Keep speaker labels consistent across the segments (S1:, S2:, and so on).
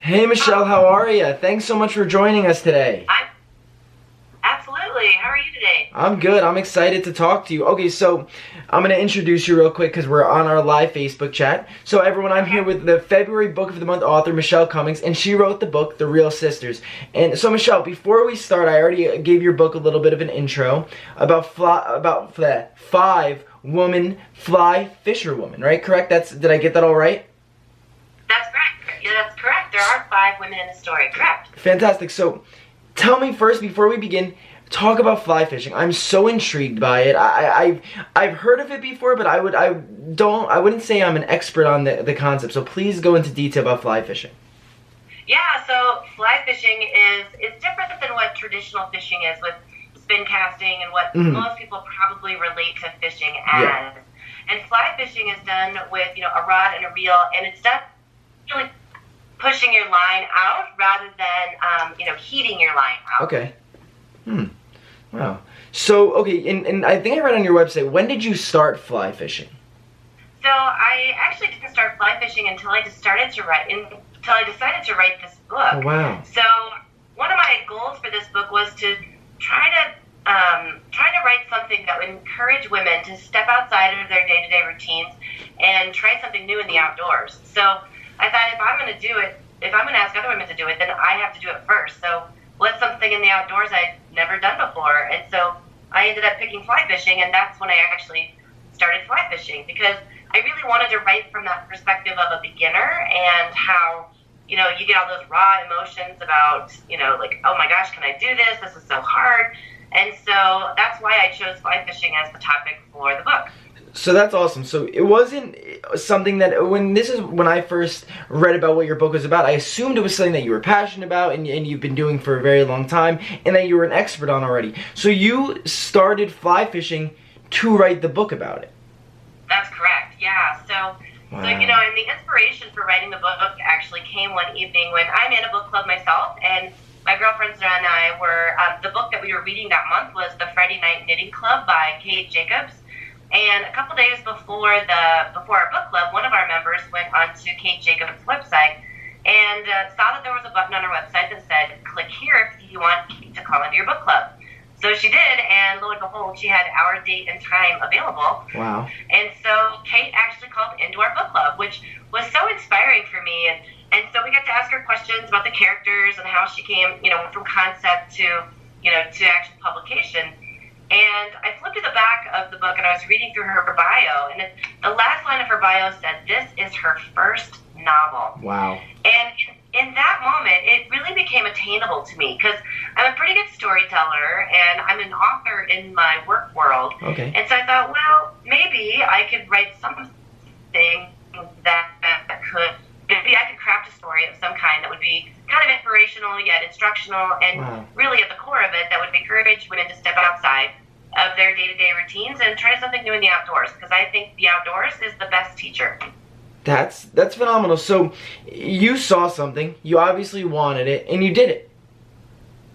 S1: Hey Michelle, how are you? Thanks so much for joining us today.
S2: Absolutely. How are you today?
S1: I'm good. I'm excited to talk to you. Okay, so I'm going to introduce you real quick because we're on our live Facebook chat. So everyone, I'm here with the February Book of the Month author, Michelle Cummings, and she wrote the book, The Real Sisters. And so Michelle, before we start, I already gave your book a little bit of an intro about the 5 woman fly fisherwoman, right? Correct? Did I get that all right?
S2: That's correct. Yeah, that's correct. There are 5 women in the story. Correct.
S1: Fantastic. So tell me first, before we begin, talk about fly fishing. I'm so intrigued by it. I've heard of it before, but I wouldn't say I'm an expert on the concept. So please go into detail about fly fishing.
S2: Yeah, so fly fishing is different than what traditional fishing is with spin casting and what most people probably relate to fishing as. Yeah. And fly fishing is done with, a rod and a reel, and it's done really pushing your line out rather than, heating your line out.
S1: Okay. Wow. So, okay, and I think I read on your website, when did you start fly fishing?
S2: So I actually didn't start fly fishing until I decided to write this book.
S1: Oh, wow.
S2: So one of my goals for this book was to try to write something that would encourage women to step outside of their day-to-day routines and try something new in the outdoors. So I thought if I'm going to ask other women to do it, then I have to do it first. So what's something in the outdoors I'd never done before? And so I ended up picking fly fishing, and that's when I actually started fly fishing, because I really wanted to write from that perspective of a beginner and how, you get all those raw emotions about, like, oh my gosh, can I do this? This is so hard. And so that's why I chose fly fishing as the topic for the book.
S1: So that's awesome. So it wasn't something that, when I first read about what your book was about, I assumed it was something that you were passionate about and you've been doing for a very long time and that you were an expert on already. So you started fly fishing to write the book about it.
S2: That's correct, yeah. So, and the inspiration for writing the book actually came one evening when I'm in a book club myself, and my girlfriends and I were, the book that we were reading that month was The Friday Night Knitting Club by Kate Jacobs. And a couple days before our book club, one of our members went onto Kate Jacobs' website and saw that there was a button on her website that said, click here if you want Kate to call into your book club. So she did, and lo and behold, she had our date and time available.
S1: Wow. And
S2: so Kate actually called into our book club, which was so inspiring for me. And so we got to ask her questions about the characters and how she came, from concept to actual publication. And I flipped to the back of the book and I was reading through her bio, and the last line of her bio said, this is her first novel.
S1: Wow.
S2: And in that moment, it really became attainable to me, because I'm a pretty good storyteller and I'm an author in my work world.
S1: Okay.
S2: And so I thought, well, maybe I could write something that maybe I could craft a story of some kind that would be kind of inspirational yet instructional, and really at the core of it, that would encourage women to step outside of their day-to-day routines and try something new in the outdoors, because I think the outdoors is the best teacher.
S1: That's phenomenal. So you saw something, you obviously wanted it, and you did it.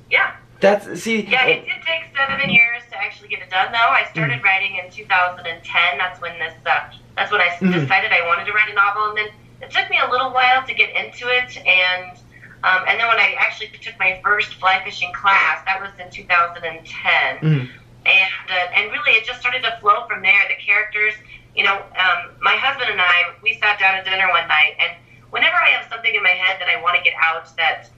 S2: Yeah.
S1: Yeah,
S2: it did take 7 years to actually get it done, though. I started writing in 2010. That's when I decided I wanted to write a novel, and then it took me a little while to get into it, and then when I actually took my first fly fishing class, that was in 2010. And really it just started to flow from there. The characters, my husband and I, we sat down at dinner one night, and whenever I have something in my head that I want to get out, that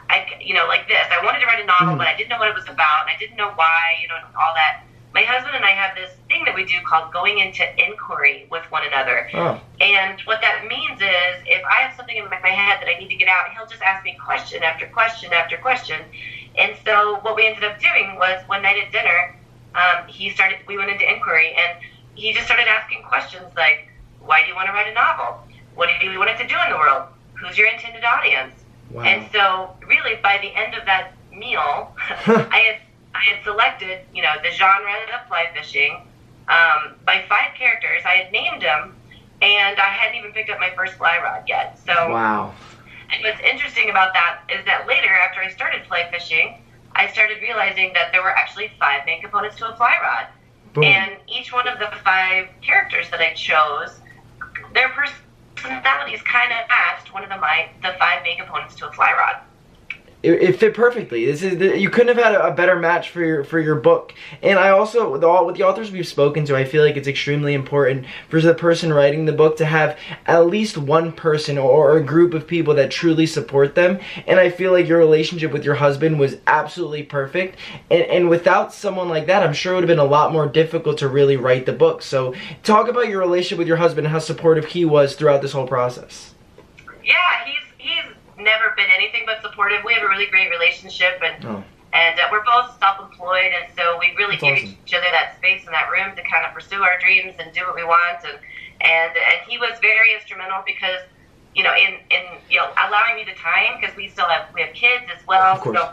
S2: like this, I wanted to write a novel, but I didn't know what it was about, and I didn't know why, all that. My husband and I have this thing that we do called going into inquiry with one another. Oh. And what that means is, if I have something in my head that I need to get out, he'll just ask me question after question after question. And so what we ended up doing was, one night at dinner, we went into inquiry, and he just started asking questions like, why do you want to write a novel? What do you want it to do in the world? Who's your intended audience? Wow. And so really by the end of that meal, I had selected, the genre of fly fishing by 5 characters. I had named them, and I hadn't even picked up my first fly rod yet. So,
S1: wow.
S2: And what's interesting about that is that later, after I started fly fishing, I started realizing that there were actually 5 main components to a fly rod. Boom. And each one of the 5 characters that I chose, their personalities kind of matched one of the five main components to a fly rod.
S1: It fit perfectly. You couldn't have had a better match for your book. And I also, with the authors we've spoken to, I feel like it's extremely important for the person writing the book to have at least one person or a group of people that truly support them. And I feel like your relationship with your husband was absolutely perfect. And without someone like that, I'm sure it would have been a lot more difficult to really write the book. So talk about your relationship with your husband and how supportive he was throughout this whole process.
S2: Yeah, he's never been anything but supportive. We have a really great relationship, and we're both self-employed, and so we really give each other that space and that room to kind of pursue our dreams and do what we want. And he was very instrumental because, in allowing me the time, because we have kids as well.
S1: Of course.
S2: So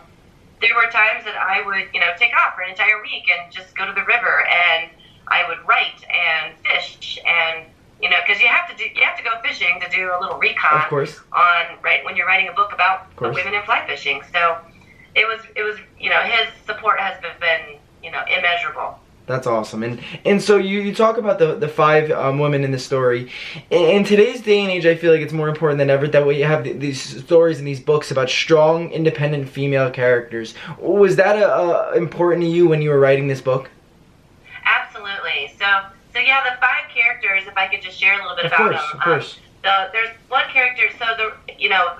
S2: there were times that I would take off for an entire week and just go to the river, and I would write and fish and. Because you have to go fishing to do a little recon.
S1: Of course.
S2: When you're writing a book about women in fly fishing. So it was his support has been immeasurable.
S1: That's awesome. And so you talk about the five women in the story. In today's day and age, I feel like it's more important than ever that we have these stories and these books about strong, independent female characters. Was that important to you when you were writing this book?
S2: Absolutely. So yeah, the five characters, if I could just share a little bit about them.
S1: Of course.
S2: There's one character,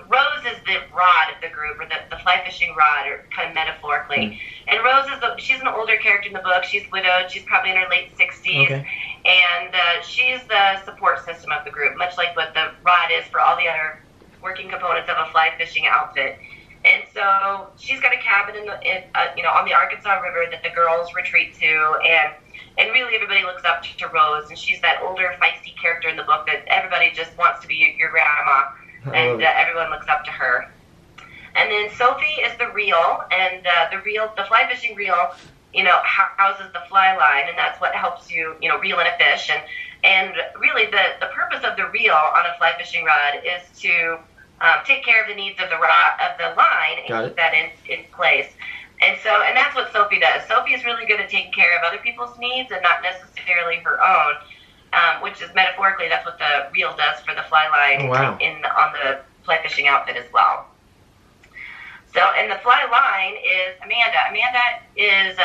S2: Rose is the rod of the group, or the fly fishing rod, or kind of metaphorically. And Rose she's an older character in the book. She's widowed. She's probably in her late 60s.
S1: Okay.
S2: And she's the support system of the group, much like what the rod is for all the other working components of a fly fishing outfit. And so she's got a cabin on the Arkansas River that the girls retreat to, and really everybody looks up to Rose, and she's that older, feisty character in the book that everybody just wants to be your grandma, and everyone looks up to her. And then Sophie is the reel, and the fly fishing reel, houses the fly line, and that's what helps you, reel in a fish. And really the purpose of the reel on a fly fishing rod is to take care of the needs of the line and keep that in place. And that's what Sophie does. Sophie is really good at taking care of other people's needs and not necessarily her own, which is metaphorically, that's what the reel does for the fly line on the fly fishing outfit as well. So, and the fly line is Amanda. Amanda is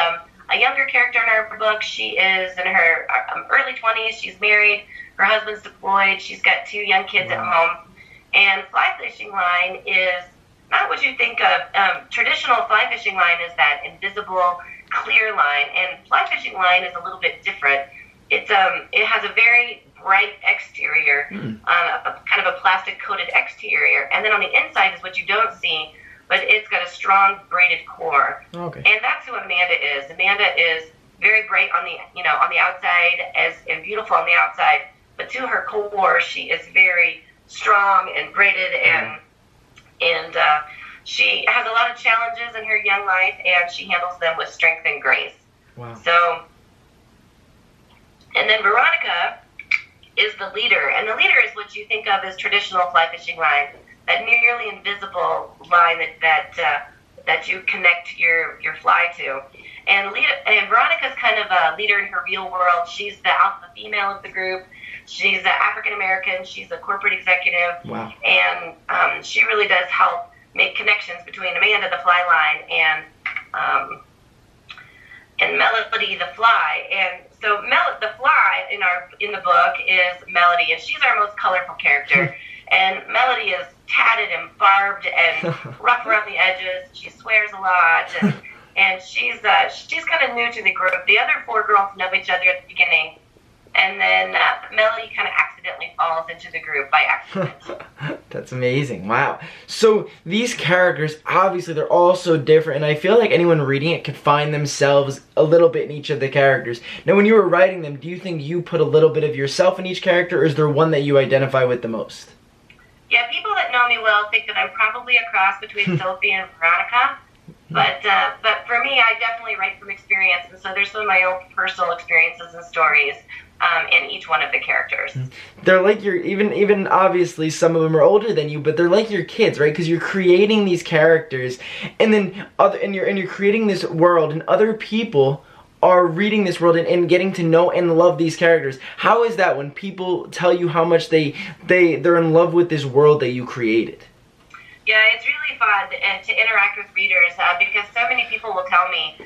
S2: a younger character in our book. She is in her early 20s. She's married. Her husband's deployed. She's got 2 young kids at home. And fly fishing line is not what you think of. Traditional fly fishing line is that invisible, clear line, and fly fishing line is a little bit different. It has a very bright exterior, kind of a plastic-coated exterior, and then on the inside is what you don't see, but it's got a strong braided core.
S1: Okay.
S2: And that's who Amanda is. Amanda is very bright on the outside, and beautiful on the outside, but to her core, she is very strong and braided, and she has a lot of challenges in her young life, and she handles them with strength and grace.
S1: Wow.
S2: So, and then Veronica is the leader, and the leader is what you think of as traditional fly fishing line, that nearly invisible line that you connect your fly to. And Veronica's kind of a leader in her real world. She's the alpha female of the group. She's an African American. She's a corporate executive.
S1: Wow.
S2: And she really does help make connections between Amanda, the fly line, and Melody, the fly. And so the fly in the book is Melody, and she's our most colorful character. And Melody is tatted and barbed and rough around the edges. She swears a lot, and she's kind of new to the group. The other 4 girls know each other at the beginning. And then Melody kind of accidentally falls into the group by accident.
S1: That's amazing. Wow. So these characters, obviously, they're all so different. And I feel like anyone reading it could find themselves a little bit in each of the characters. Now, when you were writing them, do you think you put a little bit of yourself in each character? Or is there one that you identify with the most?
S2: Yeah, people that know me well think that I'm probably a cross between Sophie and Veronica. But for me, I definitely write from experience. And so there's some of my own personal experiences and stories in each one of the characters.
S1: They're like your, even obviously some of them are older than you, but they're like your kids, right? Because you're creating these characters, and then you're creating this world, and other people are reading this world and getting to know and love these characters. How is that when people tell you how much they're in love with this world that you created?
S2: Yeah, it's really fun to interact with readers because so many people will tell me,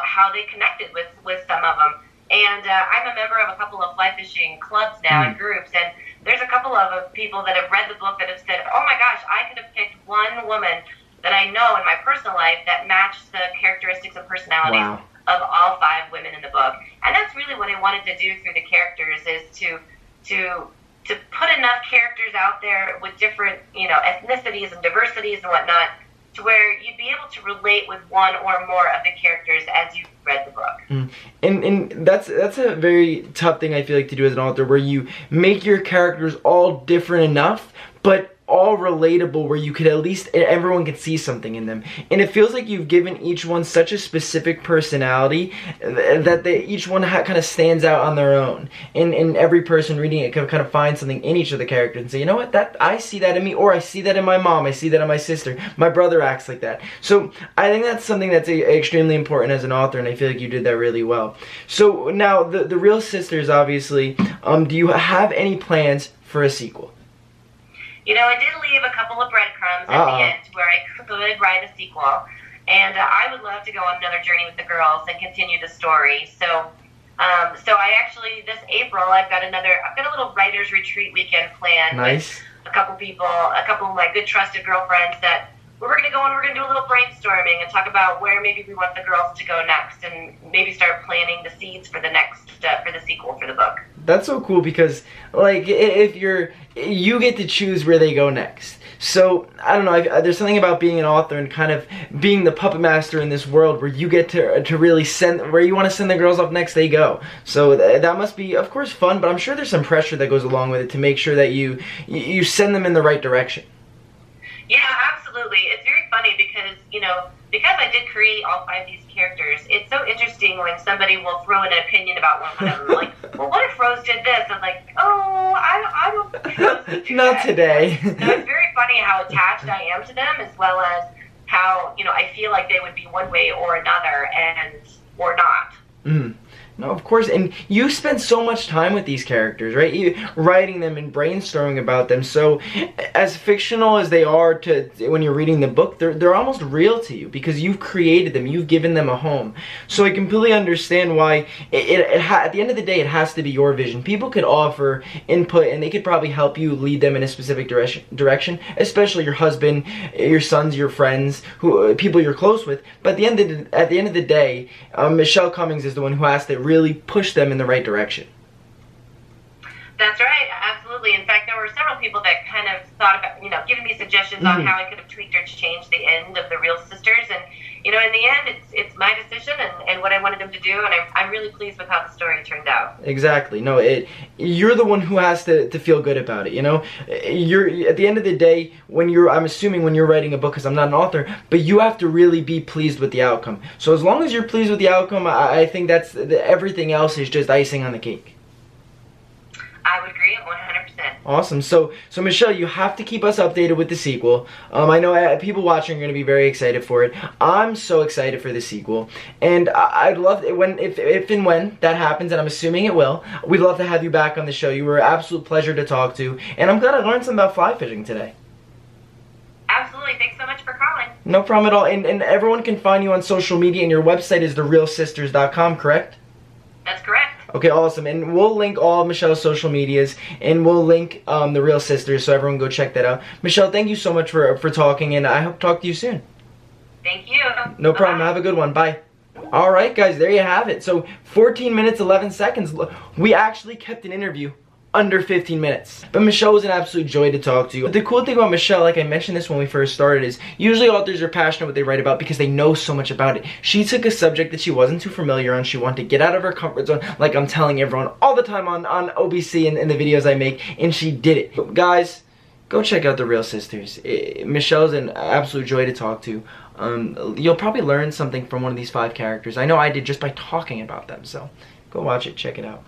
S2: how they connected with some of them. And I'm a member of a couple of fly fishing clubs now and groups, and there's a couple of people that have read the book that have said, oh my gosh, I could have picked one woman that I know in my personal life that matched the characteristics and personalities of all 5 women in the book. And that's really what I wanted to do through the characters, is to put enough characters out there with different, ethnicities and diversities and whatnot, to where you'd be able to relate with one or more of the characters as you read the book.
S1: And that's a very tough thing, I feel like, to do as an author, where you make your characters all different enough, but all relatable, where you could at least, everyone could see something in them. And it feels like you've given each one such a specific personality that each one kind of stands out on their own. And every person reading it can kind of find something in each of the characters and say, you know what, I see that in me, or I see that in my mom, I see that in my sister, my brother acts like that. So I think that's something that's extremely important as an author, and I feel like you did that really well. So now, the Real Sisters, obviously, do you have any plans for a sequel?
S2: I did leave a couple of breadcrumbs at the end where I could write a sequel, and I would love to go on another journey with the girls and continue the story. So I actually, this April, I've got a little writers retreat weekend planned.
S1: Nice.
S2: With a couple of my good trusted girlfriends that we're going to go and we're going to do a little brainstorming and talk about where maybe we want the girls to go next, and maybe start planting the seeds for the next for the sequel for the book.
S1: That's so cool, because like if you get to choose where they go next. So I don't know, there's something about being an author and kind of being the puppet master in this world where you get to really send where you want to send the girls off next, they go. So that must be, of course, fun, but I'm sure there's some pressure that goes along with it to make sure that you send them in the right direction.
S2: Yeah, absolutely. It's very funny because, because I did create all 5 of these characters, it's so interesting when somebody will throw in an opinion about one of them. Like, well, what if Rose did this? I'm like, oh, I don't think Rose would do
S1: Not
S2: that.
S1: today.
S2: So it's very funny how attached I am to them, as well as how, I feel like they would be one way or another, or not.
S1: No, of course, and you spend so much time with these characters, right? You writing them and brainstorming about them. So, as fictional as they are when you're reading the book, they're almost real to you because you've created them, you've given them a home. So I completely understand why at the end of the day, it has to be your vision. People could offer input, and they could probably help you lead them in a specific direction, especially your husband, your sons, your friends, people you're close with. But at the end of the day, Michelle Cummings is the one who has to really push them in the right direction.
S2: That's right, absolutely. In fact, there were several people that kind of thought about, giving me suggestions on how I could have tweaked or changed the end of the Real Sisters. And, in the end, it's my decision and what I wanted them to do, and I'm really pleased with how the story turned out. Exactly.
S1: No, you're the one who has to feel good about it, You're, at the end of the day, I'm assuming when you're writing a book, because I'm not an author, but you have to really be pleased with the outcome. So as long as you're pleased with the outcome, I think everything else is just icing on the cake.
S2: I would agree 100%.
S1: Awesome. So Michelle, you have to keep us updated with the sequel. I know people watching are going to be very excited for it. I'm so excited for the sequel, and I'd love if and when that happens, and I'm assuming it will. We'd love to have you back on the show. You were an absolute pleasure to talk to, and I'm glad I learned something about fly fishing today.
S2: Absolutely. Thanks so much for calling.
S1: No problem at all. And everyone can find you on social media, and your website is therealsisters.com, correct?
S2: That's correct.
S1: Okay, awesome. And we'll link all of Michelle's social medias, and we'll link The Real Sisters, so everyone go check that out. Michelle, thank you so much for talking, and I hope to talk to you soon.
S2: Thank you.
S1: No problem.
S2: Bye.
S1: Have a good one. Bye. Alright, guys, there you have it. So, 14 minutes, 11 seconds. We actually kept an interview under 15 minutes. But Michelle was an absolute joy to talk to. But the cool thing about Michelle, like I mentioned this when we first started, is usually authors are passionate what they write about because they know so much about it. She took a subject that she wasn't too familiar on. She wanted to get out of her comfort zone, like I'm telling everyone all the time on OBC and the videos I make, and she did it. But guys, go check out The Real Sisters. Michelle's an absolute joy to talk to. You'll probably learn something from one of these 5 characters. I know I did just by talking about them, so go watch it, check it out.